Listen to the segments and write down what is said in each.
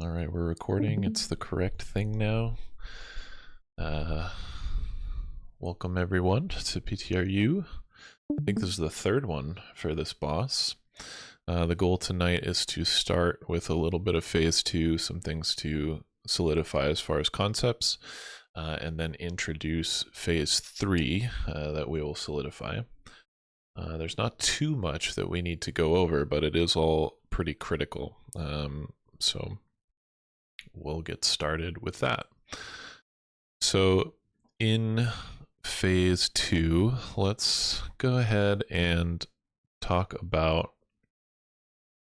All right, we're recording. It's the correct thing now. Welcome everyone to PTRU. I think this is the third one for this boss. The goal tonight is to start with a little bit of phase 2, some things to solidify as far as concepts, and then introduce phase 3 that we will solidify. There's not too much that we need to go over, but it is all pretty critical. So we'll get started with that. So in phase 2, let's go ahead and talk about,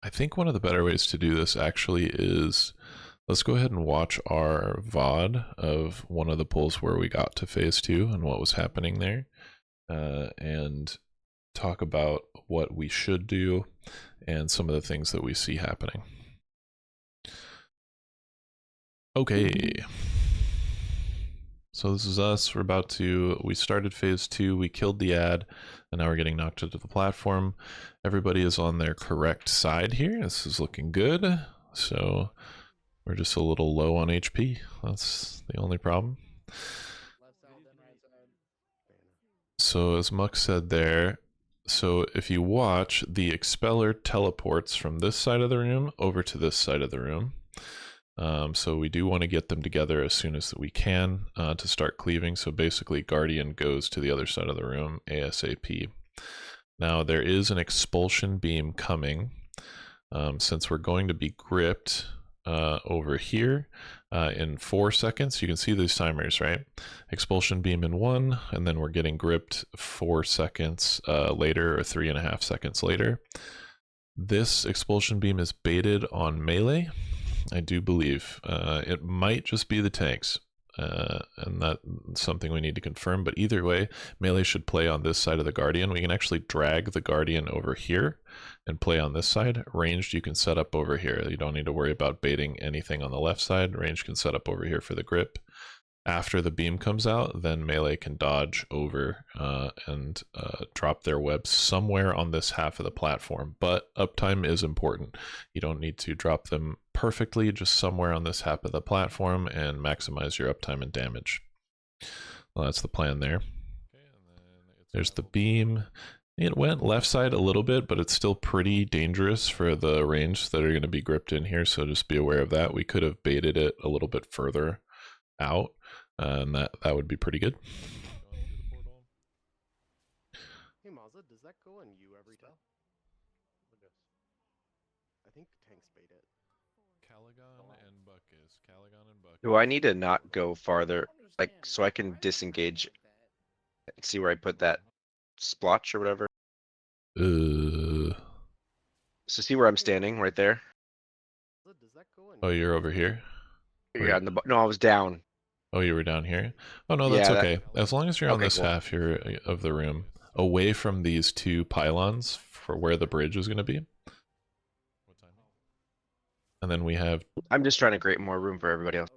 I think one of the better ways to do this actually is, let's go ahead and watch our VOD of one of the pulls where we got to phase 2 and what was happening there, and talk about what we should do and some of the things that we see happening. Okay. So this is us. We started phase 2, we killed the ad, and now we're getting knocked into the platform. Everybody is on their correct side here. This is looking good. So we're just a little low on HP. That's the only problem. So as Muck said there, so if you watch, the expeller teleports from this side of the room over to this side of the room. So we do want to get them together as soon as we can to start cleaving. So basically Guardian goes to the other side of the room ASAP. Now there is an expulsion beam coming. Since we're going to be gripped over here in 4 seconds, you can see these timers, right? Expulsion beam in 1, and then we're getting gripped 4 seconds later, or 3.5 seconds later. This expulsion beam is baited on melee, I do believe. It might just be the tanks, and that's something we need to confirm, but either way, melee should play on this side of the Guardian. We can actually drag the Guardian over here and play on this side. Ranged, you can set up over here. You don't need to worry about baiting anything on the left side. Ranged can set up over here for the grip. After the beam comes out, then melee can dodge over and drop their webs somewhere on this half of the platform. But uptime is important. You don't need to drop them perfectly, just somewhere on this half of the platform, and maximize your uptime and damage. Well, that's the plan there. There's the beam. It went left side a little bit, but it's still pretty dangerous for the range that are going to be gripped in here, so just be aware of that. We could have baited it a little bit further out, and that would be pretty good. Hey Mazza, does that go on you every time? I think tanks bait it. Caligon and Buckus. Do I need to not go farther, like, so I can disengage and see where I put that splotch or whatever? So see where I'm standing, right there? Does that go on Oh, you're over here? Yeah, no, I was down. Oh, you were down here? Oh, no, that's Yeah, okay. As long as you're on okay, this cool. half here of the room, away from these 2 pylons for where the bridge is going to be. And then we have... I'm just trying to create more room for everybody else.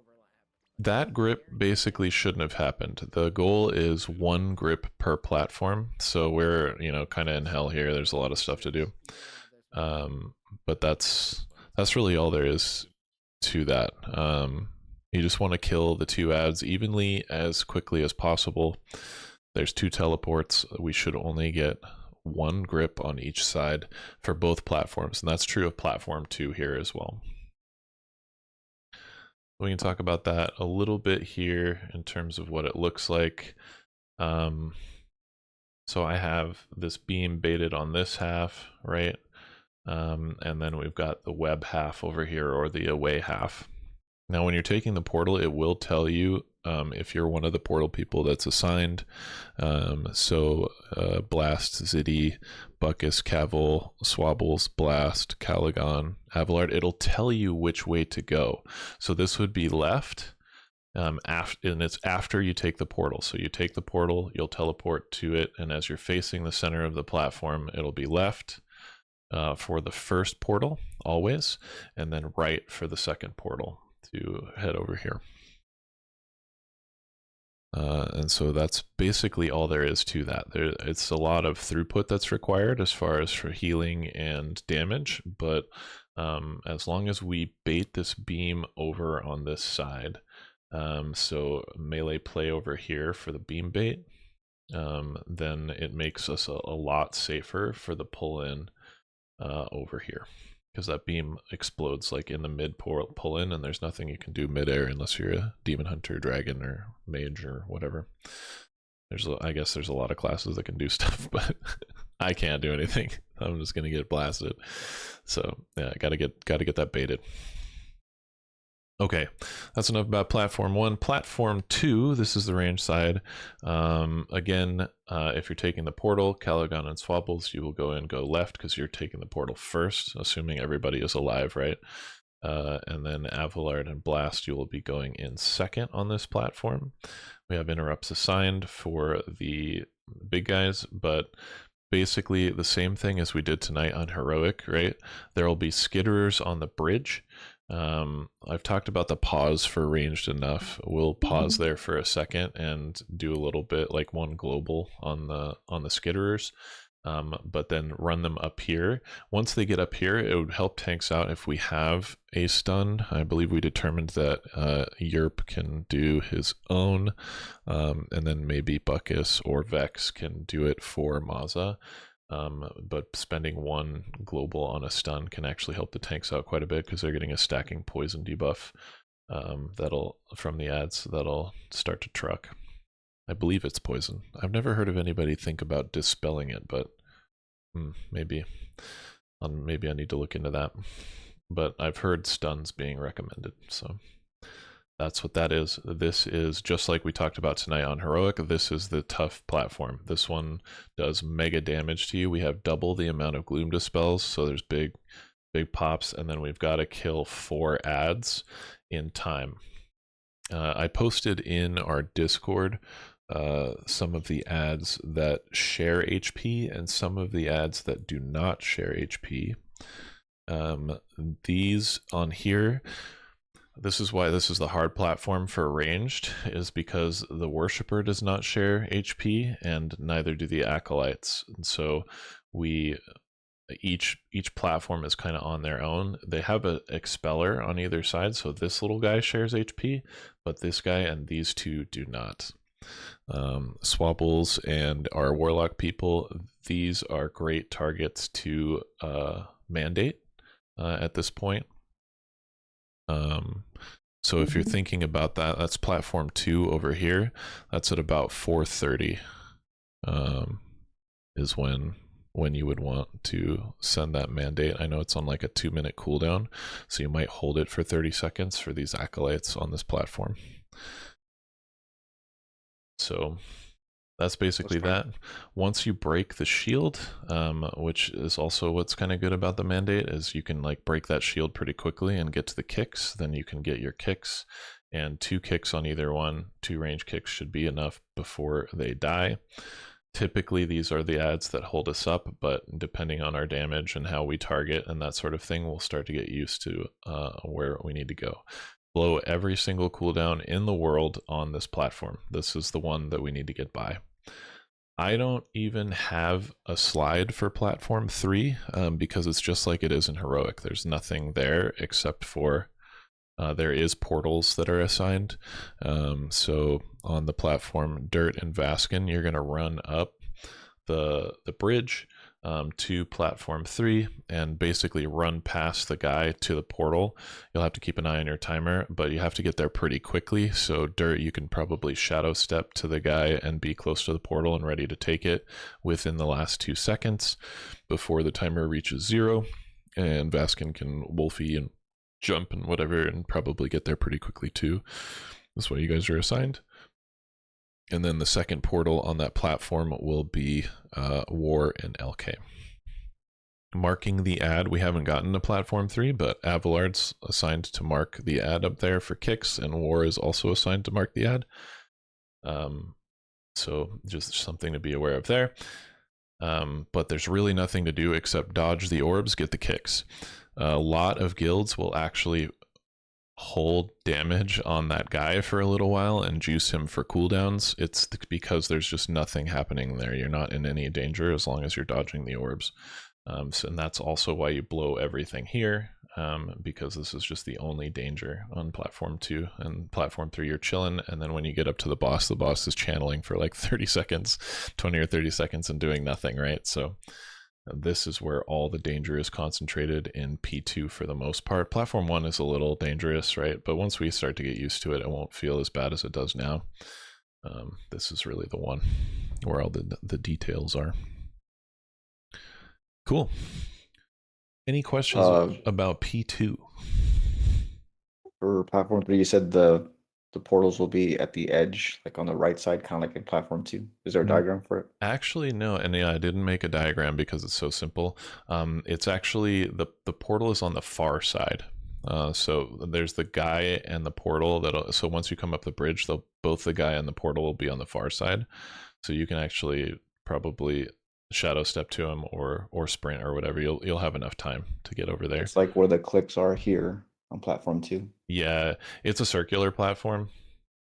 That grip basically shouldn't have happened. The goal is 1 grip per platform. So we're, you know, kind of in hell here. There's a lot of stuff to do. But that's really all there is to that. You just want to kill the 2 ads evenly as quickly as possible. There's 2 teleports. We should only get 1 grip on each side for both platforms, and that's true of platform 2 here as well. We can talk about that a little bit here in terms of what it looks like. So I have this beam baited on this half, right? And then we've got the web half over here, or the away half. Now, when you're taking the portal, it will tell you if you're one of the portal people that's assigned. So Blast, Ziddy, Buckus, Cavil, Swabbles, Blast, Caligon, Avalard, it'll tell you which way to go. So this would be left, and it's after you take the portal. So you take the portal, you'll teleport to it, and as you're facing the center of the platform, it'll be left for the first portal, always, and then right for the second portal to head over here. And so that's basically all there is to that. It's a lot of throughput that's required as far as for healing and damage, but as long as we bait this beam over on this side, so melee play over here for the beam bait, then it makes us a lot safer for the pull in over here, because that beam explodes like in the mid pull in, and there's nothing you can do midair unless you're a demon hunter, dragon, or mage or whatever. I guess there's a lot of classes that can do stuff, but I can't do anything. I'm just gonna get blasted. So yeah, gotta get that baited. Okay, that's enough about platform 1. Platform 2, this is the range side. Again, if you're taking the portal, Caligon and Swabbles, you will go left because you're taking the portal first, assuming everybody is alive, right? And then Avalard and Blast, you will be going in second on this platform. We have interrupts assigned for the big guys, but basically the same thing as we did tonight on Heroic, right? There will be skitterers on the bridge. I've talked about the pause for ranged enough. We'll pause there for a second and do a little bit like one global on the skitterers, but then run them up here. Once they get up here, it would help tanks out if we have a stun. I believe we determined that Yerp can do his own, and then maybe Buckus or Vex can do it for Maza. But spending one global on a stun can actually help the tanks out quite a bit because they're getting a stacking poison debuff that'll from the ads that'll start to truck. I believe it's poison. I've never heard of anybody think about dispelling it, but maybe I need to look into that. But I've heard stuns being recommended, so that's what that is. This is just like we talked about tonight on Heroic. This is the tough platform. This one does mega damage to you. We have double the amount of Gloom Dispels, so there's big pops, and then we've got to kill 4 ads in time. I posted in our Discord some of the ads that share HP and some of the ads that do not share HP. These on here, this is why this is the hard platform for ranged, is because the Worshipper does not share HP and neither do the Acolytes. And so each platform is kind of on their own. They have an Expeller on either side, so this little guy shares HP, but this guy and these two do not. Swabbles and our Warlock people, these are great targets to mandate at this point. So if you're thinking about that, that's platform 2 over here. That's at about 4:30 is when you would want to send that mandate. I know it's on like a 2-minute cooldown, so you might hold it for 30 seconds for these acolytes on this platform. So that's basically that. Once you break the shield, which is also what's kind of good about the mandate, is you can like break that shield pretty quickly and get to the kicks. Then you can get your kicks, and 2 kicks on either one. 2 range kicks should be enough before they die. Typically these are the ads that hold us up, but depending on our damage and how we target and that sort of thing, we'll start to get used to where we need to go. Blow every single cooldown in the world on this platform. This is the one that we need to get by. I don't even have a slide for platform 3 because it's just like it is in Heroic. There's nothing there except for there is portals that are assigned. So on the platform Dirt and Vaskin, you're going to run up the bridge to platform 3 and basically run past the guy to the portal. You'll have to keep an eye on your timer, but you have to get there pretty quickly. So Dirt, you can probably shadow step to the guy and be close to the portal and ready to take it within the last 2 seconds before the timer reaches 0. And Vaskin can wolfie and jump and whatever and probably get there pretty quickly too. That's why you guys are assigned. And then the second portal on that platform will be War and LK. Marking the ad, we haven't gotten to platform 3, but Avalard's assigned to mark the ad up there for kicks, and War is also assigned to mark the ad. So just something to be aware of there. But there's really nothing to do except dodge the orbs, get the kicks. A lot of guilds will actually hold damage on that guy for a little while and juice him for cooldowns. It's because there's just nothing happening there. You're not in any danger as long as you're dodging the orbs. And that's also why you blow everything here. because this is just the only danger on platform 2. And platform 3 you're chilling, and then when you get up to the boss is channeling for like 30 seconds, 20 or 30 seconds, and doing nothing, right? So this is where all the danger is concentrated in P2 for the most part. Platform 1 is a little dangerous, right? But once we start to get used to it, it won't feel as bad as it does now. This is really the one where all the details are. Cool. Any questions about P2? For platform 3, you said the portals will be at the edge, like on the right side, kind of like in platform 2. Is there a diagram for it? Actually, no. And yeah, I didn't make a diagram because it's so simple. It's actually the portal is on the far side. So there's the guy and the portal so once you come up the bridge, both the guy and the portal will be on the far side. So you can actually probably shadow step to him or sprint or whatever. You'll have enough time to get over there. It's like where the clicks are here on platform 2. Yeah, it's a circular platform.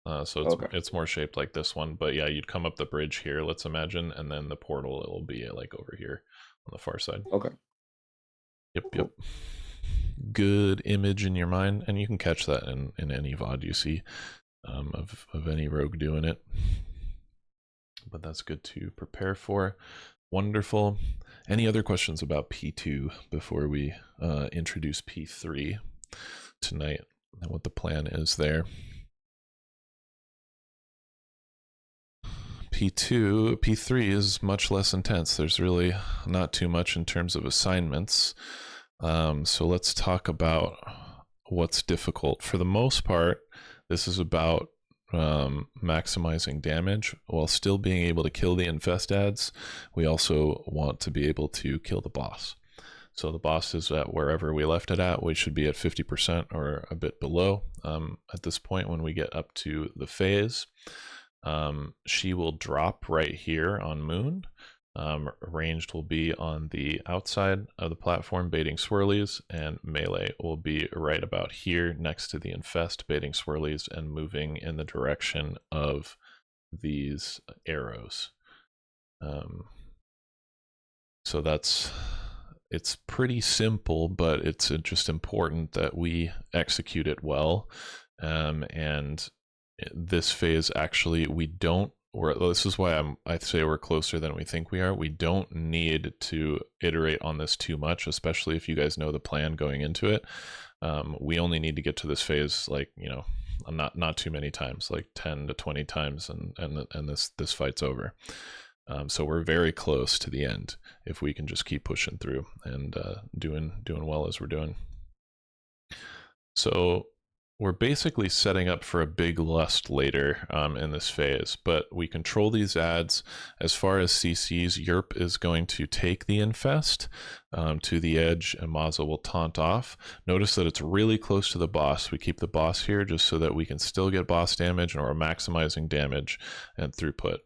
So it's Okay. it's more shaped like this one, but yeah, you'd come up the bridge here, let's imagine, and then the portal, it'll be like over here on the far side. Okay. Yep, yep. Good image in your mind, and you can catch that in any VOD you see of any rogue doing it. But that's good to prepare for. Wonderful. Any other questions about P2 before we introduce P3 tonight and what the plan is there? P2, P3 is much less intense. There's really not too much in terms of assignments. So let's talk about what's difficult. For the most part, this is about maximizing damage while still being able to kill the infest ads. We also want to be able to kill the boss. So the boss is at wherever we left it at. We should be at 50% or a bit below at this point when we get up to the phase. She will drop right here on Moon. Ranged will be on the outside of the platform baiting swirlies, and melee will be right about here next to the infest baiting swirlies and moving in the direction of these arrows. So it's pretty simple, but it's just important that we execute it well. And this phase, actually, this is why I say we're closer than we think we are. We don't need to iterate on this too much, especially if you guys know the plan going into it. We only need to get to this phase, like, not too many times, like 10 to 20 times, and this fight's over. So we're very close to the end if we can just keep pushing through and doing well as we're doing. So we're basically setting up for a big lust later in this phase, but we control these ads. As far as CCs, Yerp is going to take the infest to the edge, and Maza will taunt off. Notice that it's really close to the boss. We keep the boss here just so that we can still get boss damage, and we're maximizing damage and throughput.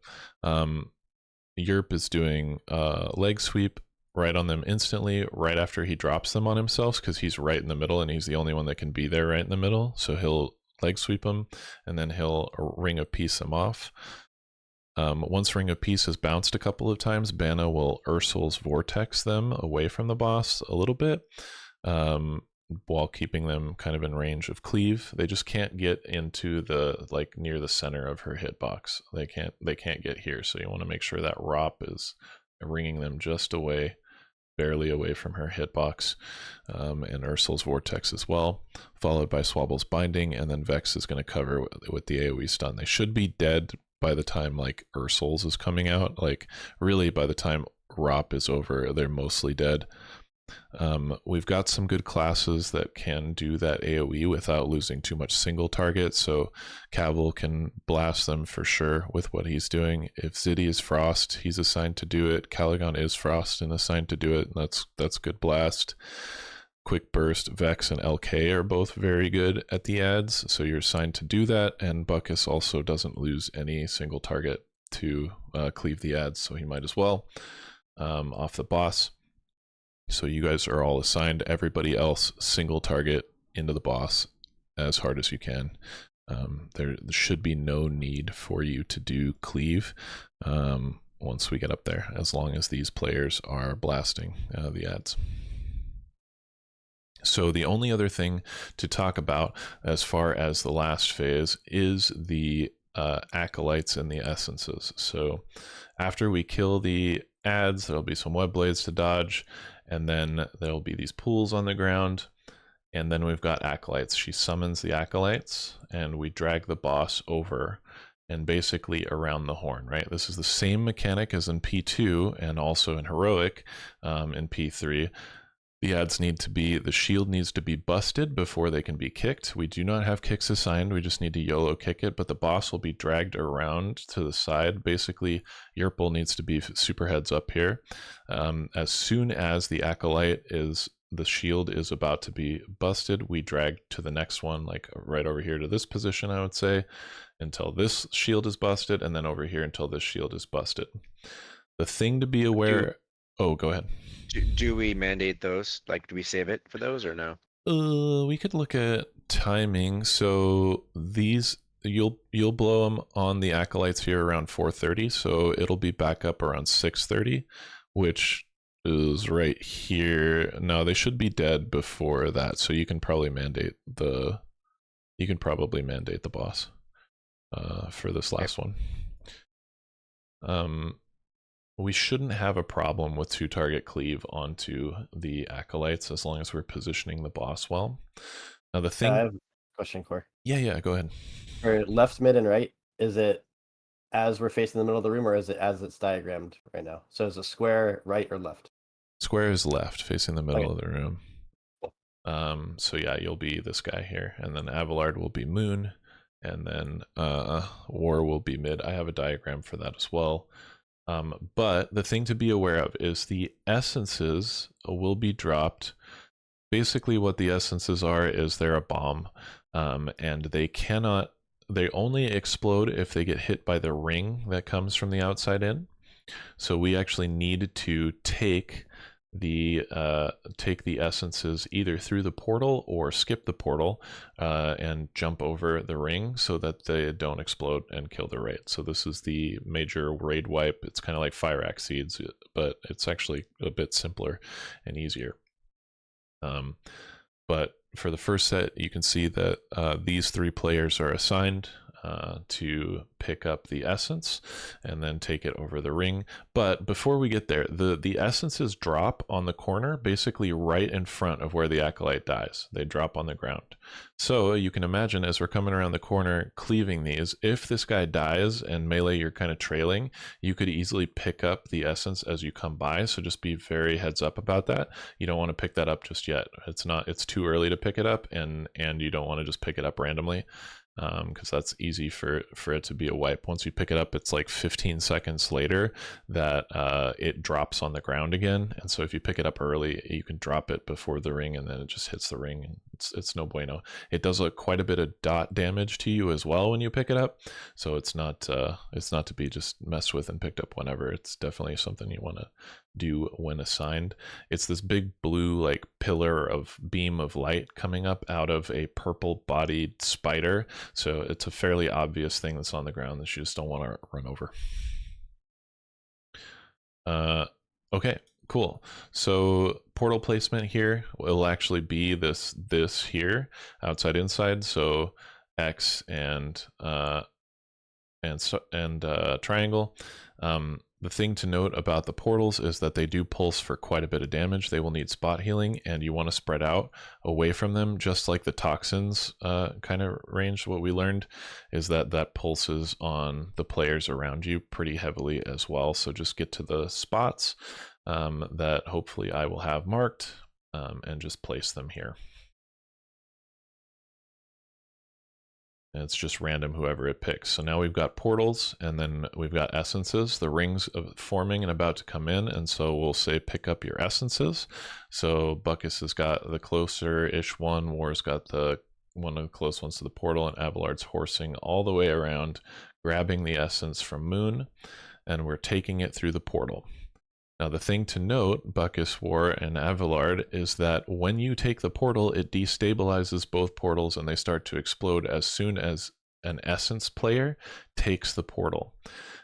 Yerp is doing leg sweep right on them instantly, right after he drops them on himself, because he's right in the middle and he's the only one that can be there right in the middle. So he'll leg sweep them, and then he'll Ring of Peace them off. Once Ring of Peace has bounced a couple of times, Banna will Ursul's Vortex them away from the boss a little bit, while keeping them kind of in range of cleave. They just can't get into the, like, near the center of her hitbox. They can't get here, so you want to make sure that Rop is ringing them just away, barely away from her hitbox, and Ursul's Vortex as well, followed by Swabble's Binding, and then Vex is going to cover with the AoE stun. They should be dead by the time, like, Ursul's is coming out. Like, really, by the time Rop is over, they're mostly dead. We've got some good classes that can do that AoE without losing too much single target, so Cavil can blast them for sure with what he's doing. If Ziddy is Frost, he's assigned to do it. Caligon is Frost and assigned to do it, and that's good blast. Quick Burst, Vex, and LK are both very good at the ads, so you're assigned to do that, and Buckus also doesn't lose any single target to cleave the ads, so he might as well off the boss. So you guys are all assigned. Everybody else single target into the boss as hard as you can. There should be no need for you to do cleave once we get up there, as long as these players are blasting the ads. So the only other thing to talk about as far as the last phase is the acolytes and the essences. So after we kill the ads, there'll be some web blades to dodge, and then there'll be these pools on the ground, and then we've got acolytes. She summons the acolytes, and we drag the boss over and basically around the horn, right? This is the same mechanic as in P2 and also in Heroic in P3. The ads need to be, the shield needs to be busted before they can be kicked. We do not have kicks assigned, we just need to YOLO kick it, but the boss will be dragged around to the side. Basically, Yerpal needs to be super heads up here. As soon as the acolyte is, the shield is about to be busted, we drag to the next one, like right over here to this position, I would say, until this shield is busted, and then over here until this shield is busted. The thing to be aware, oh, go ahead. Do we mandate those? Like, do we save it for those or no? We could look at timing. So these, you'll blow them on the acolytes here around 4:30, so it'll be back up around 6:30, which is right here. No, they should be dead before that, so you can probably mandate the boss for this last one. We shouldn't have a problem with 2-target cleave onto the acolytes as long as we're positioning the boss well. Now the thing, I have a question, Core. yeah, go ahead. For left, mid, and right, is it as we're facing the middle of the room, or is it as it's diagrammed right now? So is it square, right, or left? Square is left, facing the middle Okay. of the room. Cool. So yeah, you'll be this guy here, and then Abelard will be moon, and then War will be mid. I have a diagram for that as well. But the thing to be aware of is the essences will be dropped. Basically what the essences are is they're a bomb, and they only explode if they get hit by the ring that comes from the outside in. So we actually need to take the essences either through the portal or skip the portal and jump over the ring so that they don't explode and kill the raid. So this is the major raid wipe. It's kind of like Fire Axe Seeds, but it's actually a bit simpler and easier. But for the first set, you can see that these 3 players are assigned to pick up the essence and then take it over the ring. But before we get there, the essences drop on the corner, basically right in front of where the acolyte dies. They drop on the ground. So you can imagine as we're coming around the corner cleaving these, if this guy dies and melee you're kind of trailing, you could easily pick up the essence as you come by. So just be very heads up about that. You don't want to pick that up just yet. It's too early to pick it up, and you don't want to just pick it up randomly. Because that's easy for it to be a wipe. Once you pick it up, it's like 15 seconds later that it drops on the ground again. And so if you pick it up early, you can drop it before the ring, and then it just hits the ring. And it's no bueno. It does quite a bit of dot damage to you as well when you pick it up. So it's not to be just messed with and picked up whenever. It's definitely something you want to do when assigned. It's this big blue like pillar of beam of light coming up out of a purple bodied spider. So it's a fairly obvious thing that's on the ground that you just don't want to run over. Okay, cool. So portal placement here will actually be this here, outside inside. So X and triangle. The thing to note about the portals is that they do pulse for quite a bit of damage. They will need spot healing, and you want to spread out away from them, just like the toxins kind of range. What we learned is that pulses on the players around you pretty heavily as well. So just get to the spots that hopefully I will have marked and just place them here. And it's just random whoever it picks. So now we've got portals, and then we've got essences. The rings forming and about to come in, and so we'll say pick up your essences. So Buckus has got the closer-ish one, War's got one of the close ones to the portal, and Abelard's horsing all the way around, grabbing the essence from Moon, and we're taking it through the portal. Now the thing to note, Buckus, War, and Abelard, is that when you take the portal, it destabilizes both portals and they start to explode as soon as an essence player takes the portal.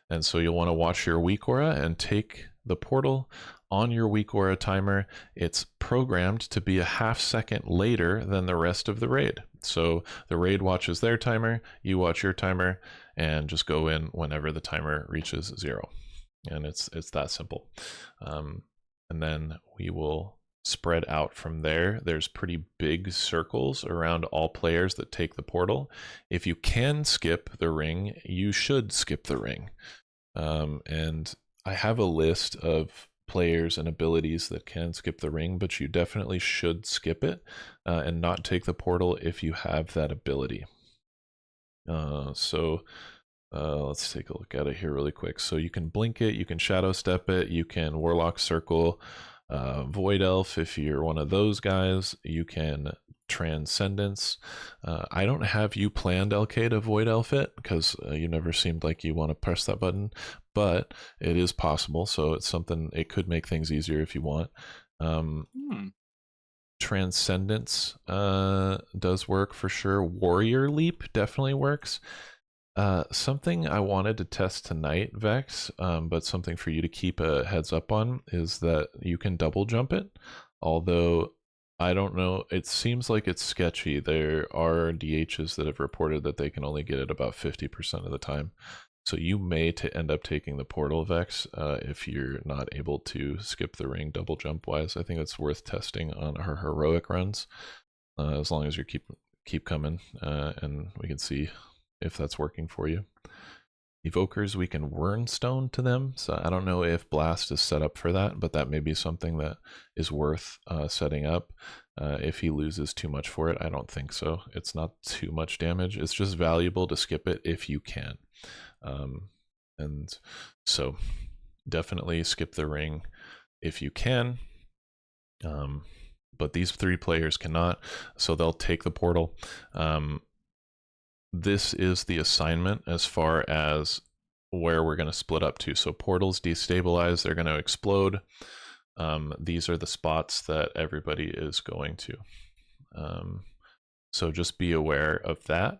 And so you'll want to watch your weak aura and take the portal on your weak aura timer, it's programmed to be a half second later than the rest of the raid. So the raid watches their timer, you watch your timer, and just go in whenever the timer reaches 0. And it's that simple. And then we will spread out from there. There's pretty big circles around all players that take the portal. If you can skip the ring, you should skip the ring. And I have a list of players and abilities that can skip the ring, but you definitely should skip it and not take the portal if you have that ability. Let's take a look at it here really quick. So you can blink it, you can shadow step it, you can warlock circle, void elf if you're one of those guys, you can transcendence. I don't have you planned, LK, to void elf it because you never seemed like you want to press that button, but it is possible, so it's something, it could make things easier if you want. Transcendence does work for sure. Warrior leap definitely works. Something I wanted to test tonight, Vex, but something for you to keep a heads up on is that you can double jump it. Although I don't know, it seems like it's sketchy. There are DHs that have reported that they can only get it about 50% of the time. So you may end up taking the portal, Vex, if you're not able to skip the ring double jump wise. I think it's worth testing on our heroic runs, as long as you keep coming, and we can see if that's working for you. Evokers, we can Wurnstone to them, so I don't know if Blast is set up for that, but that may be something that is worth setting up. If he loses too much for it, I don't think so. It's not too much damage. It's just valuable to skip it if you can. And so definitely skip the ring if you can. But these 3 players cannot, so they'll take the portal. This is the assignment as far as where we're going to split up to. So portals destabilize, they're going to explode. These are the spots that everybody is going to. So just be aware of that.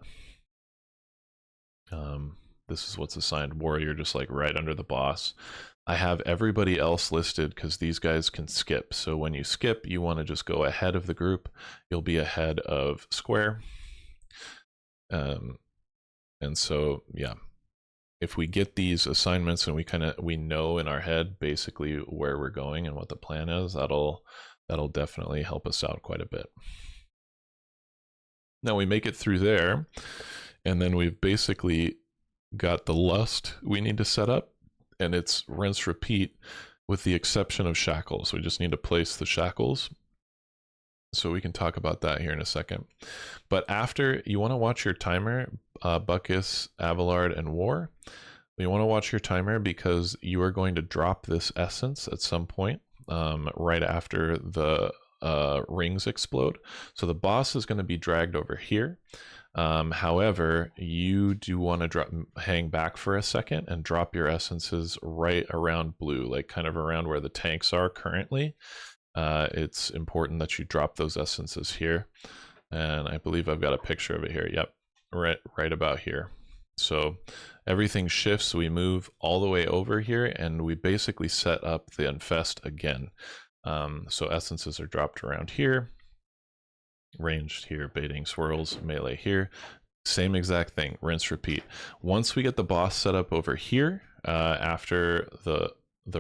This is what's assigned warrior, just like right under the boss. I have everybody else listed because these guys can skip. So when you skip, you want to just go ahead of the group. You'll be ahead of square. And so, yeah, if we get these assignments and we know in our head basically where we're going and what the plan is, that'll definitely help us out quite a bit. Now we make it through there, and then we've basically got the lust we need to set up, and it's rinse repeat with the exception of shackles. We just need to place the shackles. So we can talk about that here in a second. But after, you want to watch your timer, Buckus, Abelard, and War. You want to watch your timer because you are going to drop this essence at some point right after the rings explode. So the boss is going to be dragged over here. However, you do want to hang back for a second and drop your essences right around blue, like kind of around where the tanks are currently. It's important that you drop those essences here, and I believe I've got a picture of it here. Yep, right about here. So everything shifts, we move all the way over here, and we basically set up the infest again. So essences are dropped around here, ranged here, baiting swirls, melee here, same exact thing, rinse repeat. Once we get the boss set up over here, after the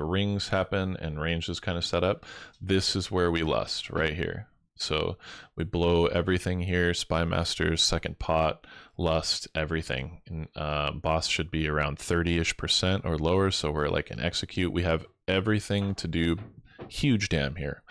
rings happen and range is kind of set up, this is where we lust, right here. So we blow everything here, Spy Masters, second pot, lust, everything. And, boss should be around 30-ish% or lower, so we're like in execute. We have everything to do huge dam here.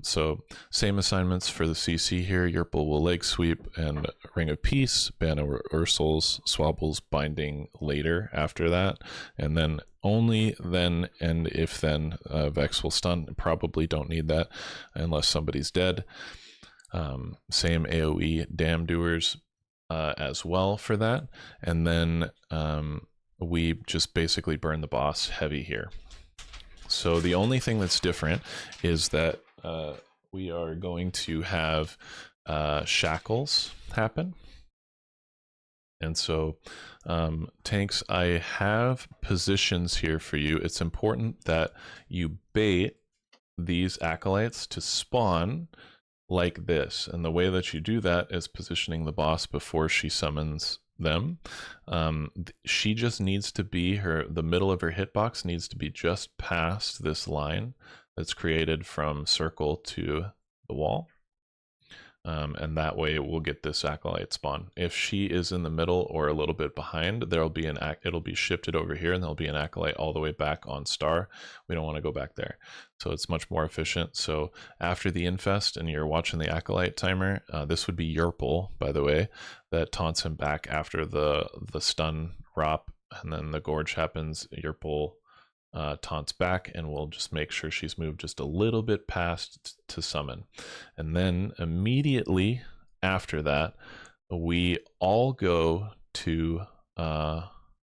So same assignments for the CC here. Yerpal will leg sweep and Ring of Peace, Ban of Ursul's, Swabbles binding later after that, and then only then and if then Vex will stun. Probably don't need that unless somebody's dead. Same AoE dam doers as well for that, and then we just basically burn the boss heavy here. So the only thing that's different is that we are going to have shackles happen. And so, Tanks, I have positions here for you. It's important that you bait these acolytes to spawn like this. And the way that you do that is positioning the boss before she summons them. She just needs to be the middle of her hitbox needs to be just past this line that's created from circle to the wall. And that way we'll get this acolyte spawn. If she is in the middle or a little bit behind, there'll be it'll be shifted over here, and there'll be an acolyte all the way back on star. We don't want to go back there, so it's much more efficient. So after the infest and you're watching the acolyte timer, this would be Yerpul, by the way, that taunts him back after the stun rop, and then the gorge happens. Yerpul taunts back, and we'll just make sure she's moved just a little bit past to summon. And then immediately after that, we all go to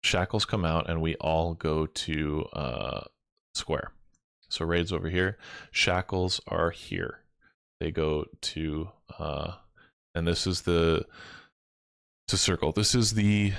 shackles come out, and we all go to square. So Raid's over here, shackles are here. They go to and this is the circle. This is the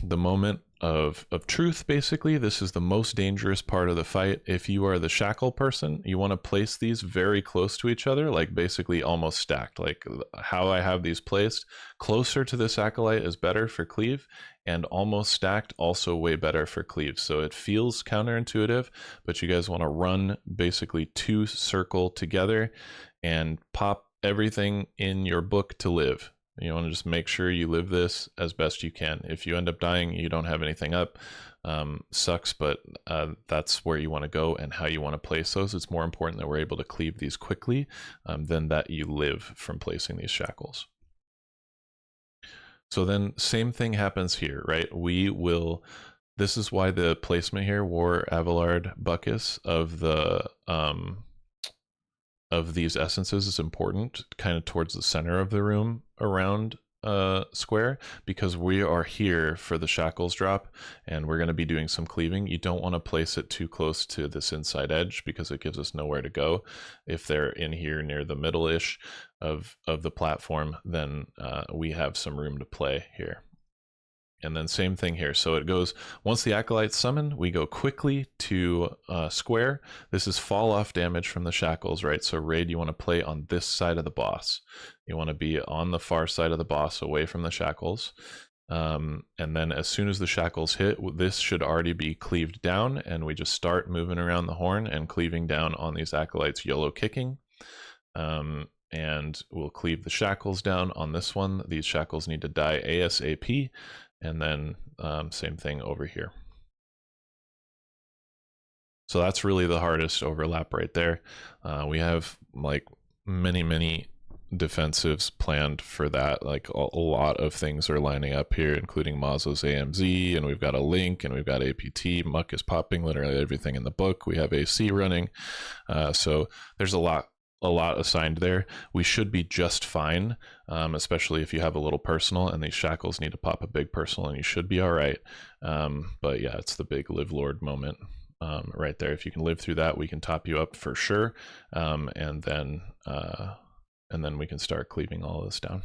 moment of truth, basically. This is the most dangerous part of the fight. If you are the shackle person, you want to place these very close to each other, like basically almost stacked. Like how I have these placed, closer to this acolyte is better for cleave, and almost stacked also way better for cleave. So it feels counterintuitive, but you guys want to run basically 2 circle together and pop everything in your book to live. You want to just make sure you live this as best you can. If you end up dying, you don't have anything up. Sucks, but that's where you want to go and how you want to place those. It's more important that we're able to cleave these quickly than that you live from placing these shackles. So then same thing happens here, right? This is why the placement here, War, Abelard, Buckus of these essences is important, kind of towards the center of the room around square, because we are here for the shackles drop, and we're going to be doing some cleaving. You don't want to place it too close to this inside edge because it gives us nowhere to go. If they're in here near the middle-ish of the platform, then we have some room to play here. And then same thing here. So it goes, once the acolytes summon, we go quickly to square. This is fall off damage from the shackles, right? So Raid, you want to play on this side of the boss. You want to be on the far side of the boss, away from the shackles. And then as soon as the shackles hit, this should already be cleaved down, and we just start moving around the horn and cleaving down on these acolytes, YOLO kicking. And we'll cleave the shackles down on this one. These shackles need to die ASAP. And then same thing over here. So that's really the hardest overlap right there. We have like many defensives planned for that. Like a lot of things are lining up here, including Mazo's AMZ, and we've got a Link, and we've got APT. Muck is popping literally everything in the book. We have AC running. So there's a lot assigned there. We should be just fine, especially if you have a little personal, and these shackles need to pop a big personal, and you should be all right. But yeah, it's the big Live Lord moment right there. If you can live through that, we can top you up for sure, and then we can start cleaving all of this down.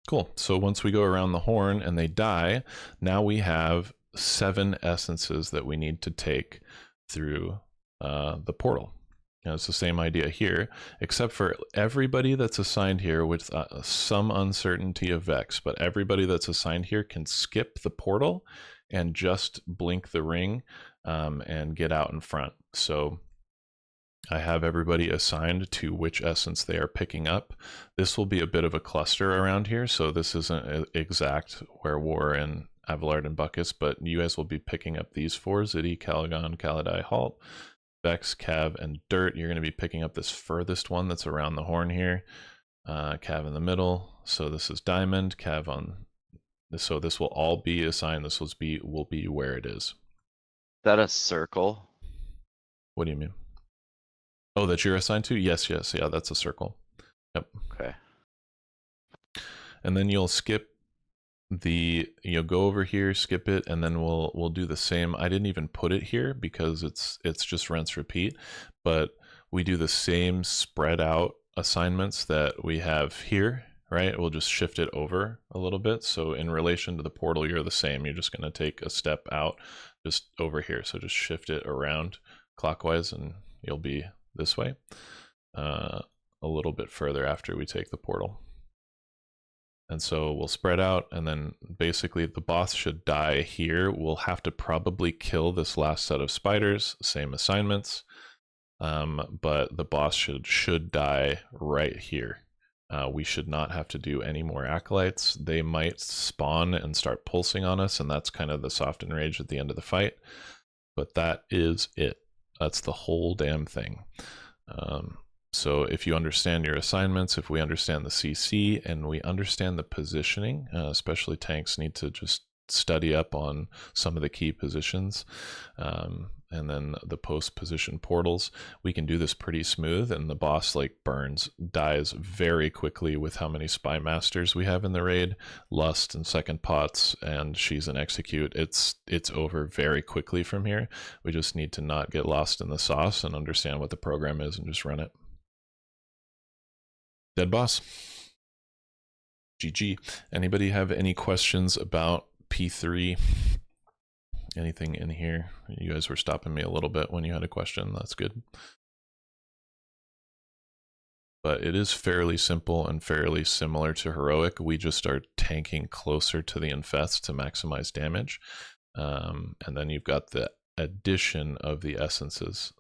Cool. So once we go around the horn and they die, now we have 7 essences that we need to take through the portal. Now, it's the same idea here, except for everybody that's assigned here with some uncertainty of Vex, but everybody that's assigned here can skip the portal and just blink the ring and get out in front. So I have everybody assigned to which essence they are picking up. This will be a bit of a cluster around here, so this isn't exact where War and Abelard and Buckus, but you guys will be picking up these 4, Ziddy, Caligon, Kalidai, Halt, Vex, Cav, and Dirt. You're going to be picking up this furthest one that's around the horn here. Cav in the middle. So this is Diamond, Cav on this. So this will all be assigned. This will be where it is. Is that a circle? What do you mean? Oh, that you're assigned to? Yes. Yeah, that's a circle. Yep. Okay. And then you'll skip you'll go over here, skip it, and then we'll do the same. I didn't even put it here because it's just rinse repeat, but we do the same spread out assignments that we have here, right? We'll just shift it over a little bit. So in relation to the portal, you're the same. You're just going to take a step out just over here. So just shift it around clockwise and you'll be this way a little bit further after we take the portal. And so we'll spread out, and then basically the boss should die here. We'll have to probably kill this last set of spiders, same assignments, but the boss should die right here. We should not have to do any more acolytes. They might spawn and start pulsing on us, and that's kind of the soft enrage at the end of the fight. But that is it. That's the whole damn thing. So if you understand your assignments, if we understand the CC and we understand the positioning, especially tanks need to just study up on some of the key positions, and then the post position portals, we can do this pretty smooth, and the boss like dies very quickly with how many spy masters we have in the raid, lust and second pots, and she's an execute. It's over very quickly from here. We just need to not get lost in the sauce and understand what the program is and just run it. Dead boss. GG. Anybody have any questions about P3? Anything in here? You guys were stopping me a little bit when you had a question. That's good. But it is fairly simple and fairly similar to Heroic. We just are tanking closer to the infest to maximize damage. And then you've got the addition of the essences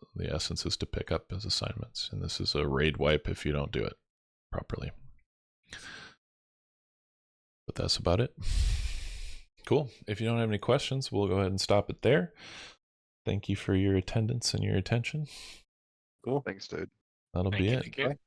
to pick up as assignments. And this is a raid wipe if you don't do it properly. But that's about it. Cool. If you don't have any questions, we'll go ahead and stop it there. Thank you for your attendance and your attention. Cool. Thanks, dude. That'll be it. Thank you.